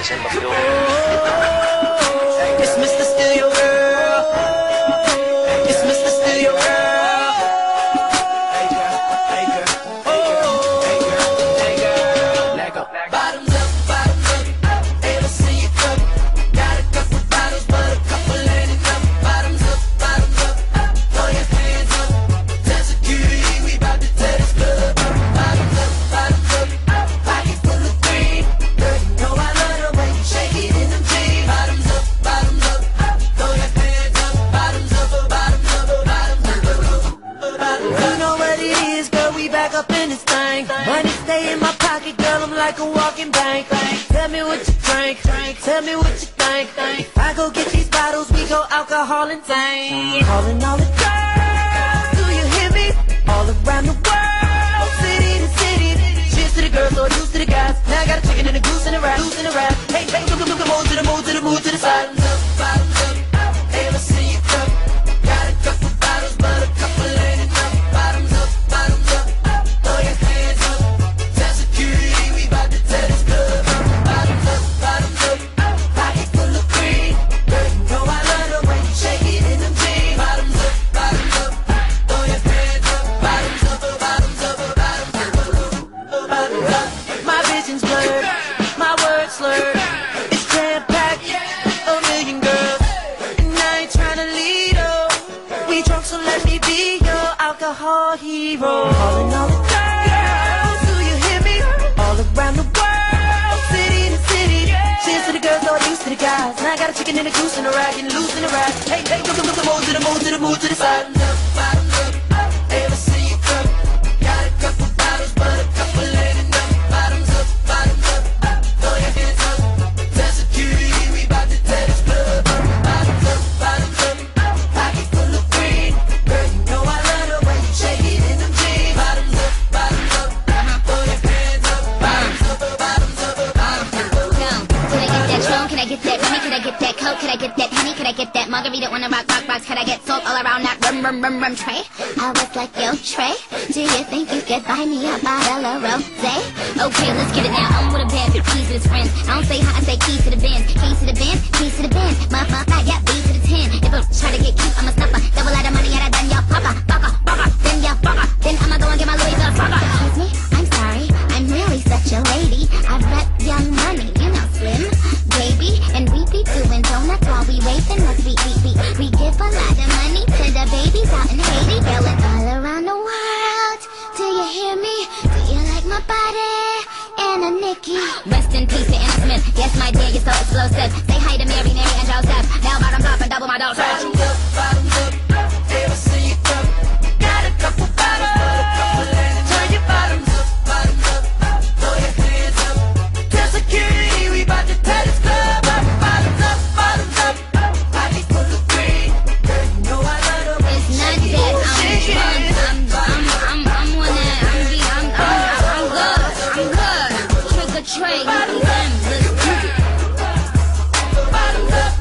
It's Mr. Steal Your Girl. It's Mr. Steal Your Girl. Hey girl, hey girl, hey girl, hey girl, let go. Bottoms up, hey, let's see you come. Got a couple bottles, but a couple ain't enough. Bottoms up, throw your hands up. Tell security we bout to tear this club up. Bottoms up, pocket full of green. Girl, you know I love the way you shake it in them jeans. Bottoms up, throw your hands up. Bottoms up, bottoms up. You know what it is, girl, we back up in this thing. Money stay in my pocket, girl, I'm like a walking bank. Tell me what you drink, tell me what you think. I go get these bottles, we go alcohol and tank. Calling all the girls, do you hear me? All around the world, city to city. Cheers to the girls, or deuce to the guys. Now I got a chicken and a goose and a rat. Hey, hey, look, move to the side. Bottoms up, hey, let's see you come. Got a couple bottles, but a couple ain't enough. Bottoms up, throw your hands up. Tell security we bout to tear this club up. Bottoms up, pocket full of green. Girl, you know I love the way you shake it in them jeans. Bottoms up, throw your hands up. Bottoms up. My vision's blurred, my words slurred. It's jam-packed, a million girls, and I ain't tryna lead up. We drunk, so let me be your alcohol hero. Calling all the girls, do you hear me? All around the world, city to city. Cheers to the girls, all used to the guys. Now I got a chicken and a goose and a rag and loose in a rag. Hey, hey, look, move to the side. Bottoms up, hey, let's see you come. Got a couple bottles, but a couple ain't enough. Bottoms up, throw your hands up. Tell security we bout to tear this club up. Bottoms up, pocket full of green. Girl, you know I love the way you shake it in them jeans. Bottoms up, throw your hands up. Bottoms up. Can I get that Tron? Can I get that money? Can I get that Coke? Can I get that Henny? Can I get that margarita on the rock rocks? Can I get salt all around that rum tray? I was like, yo, Trey, do you think you could buy me a bottle of rosé? Okay, let's get it now. I'm with a band, keys to his friends. I don't say hi, I say keys to the band. Keys to the band, keys to the band. I got B to the 10. If I try to get cute, I'm a snapper. Double out of money, and I done y'all bugger. Then y'all bugger. Then I'ma go and get my Louis Vuitton frogger. Excuse me, I'm sorry, I'm really such a lady. I rep Young Money, you know, Slim, baby. And we be doing donuts while we waving us. We give a lot of money to the babies out in Haiti. Yelling all around the world. Do you hear me? Do you like my body? And a Nikki. Rest in peace to Anna Smith. Yes, my dear, you're so explosive. Say hi to Mary and Joseph. Now bottoms up and double my dose. Bottoms up, hey, let's see you come. Got a couple bottles, but a couple ain't enough. Turn your bottoms up, throw your hands up. Tell security we bout to tear this club up. Bottoms up, pocket full of green. Girl, you know I love the way It's you not shake that it. I'm good. Trick or treat, let's do it. Bottoms up.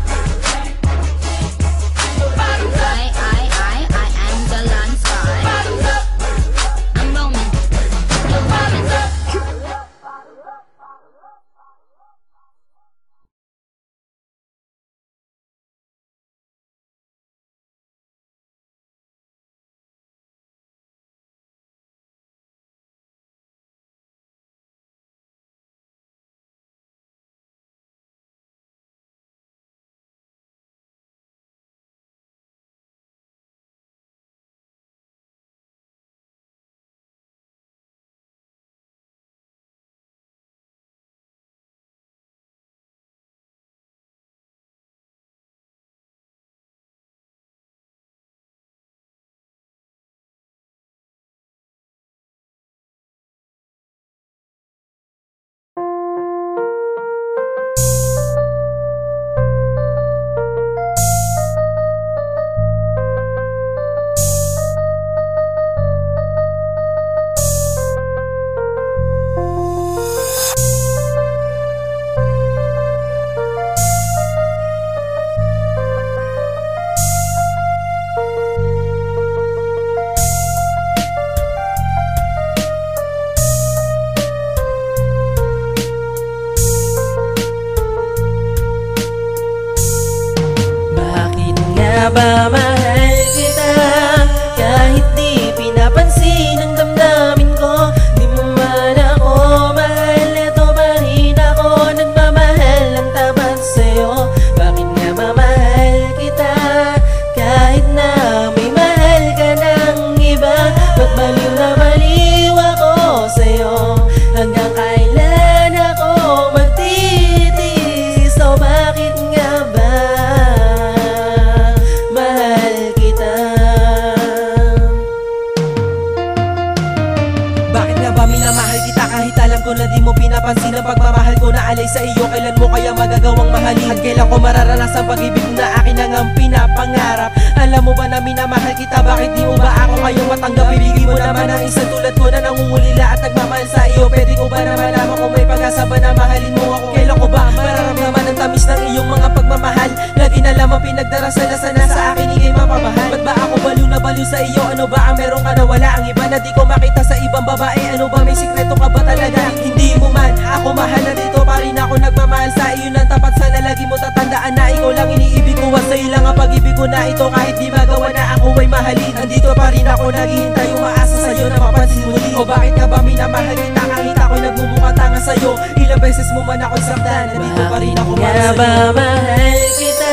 minamahal kita kahit alam ko na di mo pinapansin ang pagmamahal ko na alay sa iyo. Kailan mo kaya magagawang mahalin? At kailan ko mararanasan pag-ibig na akin ang pinapangarap? Alam mo ba na minamahal kita, bakit di mo ba ako ngayong matanggap? Ibigin mo naman ang isang tulad ko na nangungulila at nagmamahal sa iyo. Pwede ko ba naman naman kung may pag-asa ba na mahalin mo ako? Kailan ko ba mararamdaman ang tamis ng iyong mga pagmamahal? Lagi na lamang pinagdarasal na sana sa akin ikay mapamahal. Ba't ba ako baliw na baliw sa iyo? Ano ba ang meron ka na wala? Ang iba na di ko makita sa ibang babae. Ano ba may sikreto ka ba talaga? Hindi mo man ako mahal, na dito pa rin ako nagmamahal sa iyo ng tapat. Sana lagi mo tatandaan na ikaw lang iniibig ko. At sa'yo lang ang pag-ibig ko na ito, kahit di magawa na ako ay mahalin. Andito pa rin ako naghihintay, umaasa sa'yo na mapansin muli. O bakit ka ba minamahal kita kahit ako'y nagmumukha tanga sa'yo? Ilang beses mo man ako'y saktan, nandito pa rin ako para sa'yo. Mahal kita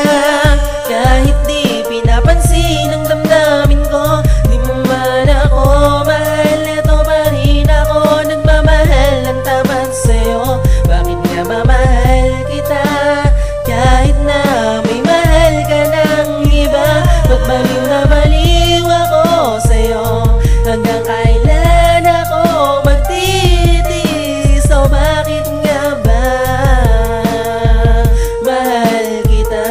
kahit di pinapansin ang damdamin ko. Di mo man ako mahal, eto pa rin ako nagmamahal ng tapat sa'yo. Bakit nga ba mahal kita kahit na may mahal ka ng iba? Ba't baliw na baliw ako sa'yo? Hanggang kailan ako magtitiis? O bakit nga ba mahal kita?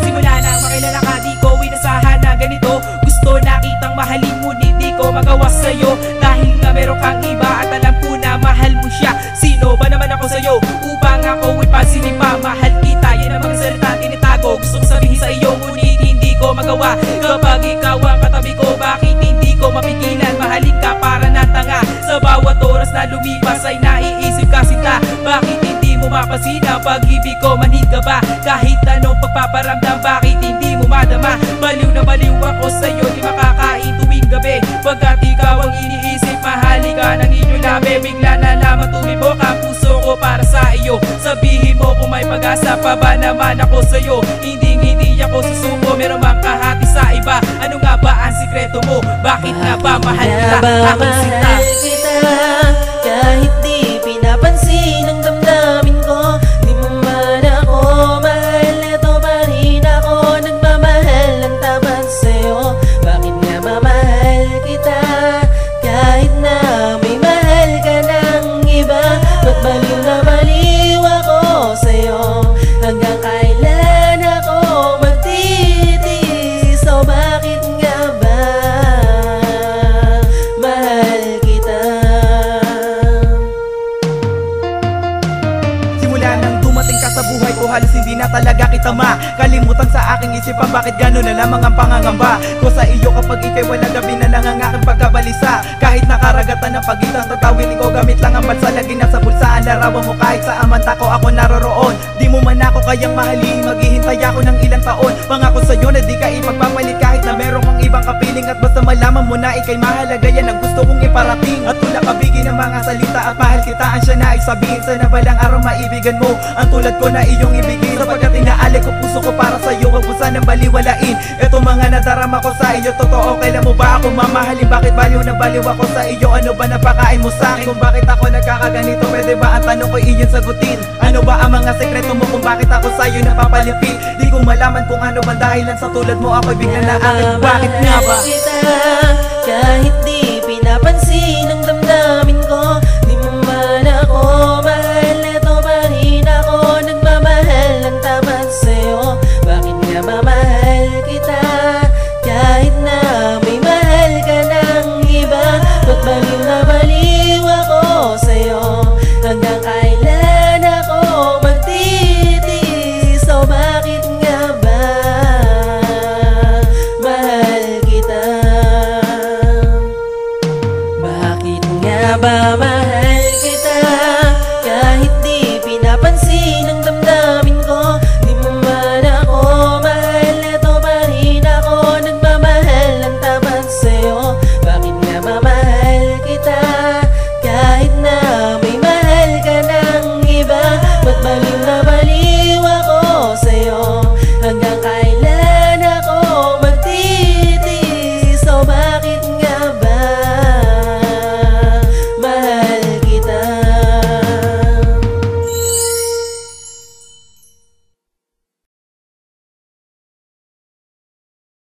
Simula na makilala ka, di ko inasahan na ganito. Gusto nakitang mahalin ngunit di ko magawa sa'yo. Dahil nga meron kang iba at alam ko na mahal mo siya. Sino ba naman ako sa'yo upang ako ipansinin pa? Mahal kita, yan ang mga salita tinitago. Gusto kong sabihin sa iyo ngunit hindi ko magawa. Kapag ikaw ang katabi ko, bakit hindi ko mapigilan? Mahalin ka para na tanga. Sa bawat oras na lumipas ay naiisip ka sinta. Bakit hindi mo mapansin ang pag-ibig ko? Manhid ka ba? Kahit anong pagpaparamdam, bakit hindi mo madama? Baliw na baliw ako sa'yo, di makakain tuwing gabi. Pagkat ikaw ang iniisip, mahali ka ng inyong labi. Bigla na lamang tumibok ang puso ko para sa iyo. Sabihin mo kung may pag-asa pa ba naman ako sa'yo. Hindi ako susuko, meron mang kahati sa iba. Ano nga ba ang sikreto mo? Bakit nga ba mahal kita? Aking sinta. Mahal kita kahit di pinapansin ang damdamin ko. Di mo man ako mahal, eto pa rin ako nagmamahal ng tapat sa'yo. Bakit nga ba mahal kita kahit na may mahal ka ng iba? Ba't baliw na baliw ako sa'yo? Hanggang kailan ako magtitiis? O bakit nga ba mahal kita? Simula nang dumating ka sa buhay ko, halos hindi na talaga kita makalimutan sa aking isipan. Bakit gano'n na lamang ang pangangamba ko sa iyo? Kapag ikay walang gabi na lang ang aking pagkabalisa. Kahit nakaragatan ng pagitan, tatawin ko gamit lang ang bansa. Lagi nasa bulsaan, larawan mo kahit sa amanta ko ako naroroon. Di mo man ako kayang mahalin, maghihintay ako ng ilang taon. Pangako sa'yo na di ka ipagpapalit kahit na meron kang ibang kapiling. At basta malaman mo na ikay mahalaga, yan ang gusto kong iparating. At tulad kabigin ng mga salita at mahal kita ang siya na isabihin. Sana balang araw maibigan mo ang tulad ko na iyong ibigin. Sapagkat inaali ko puso ko para sa'yo, wag mo sanang baliwalain. Eto mga nadarama ko sa iyo, totoo. Kailan mo ba ako mamahalin? Bakit baliw na baliw ako sa iyo? Ano ba napakain mo sa akin? Kung bakit ako nagkakaganito, pwede ba ang tanong ko iyon sagutin? Ano ba ang mga sekreto mo kung bakit ako sa'yo napapalipit? Di ko malaman kung ano ba dahilan sa tulad mo ako'y bigla na akin. Bakit nga ba? Kita kahit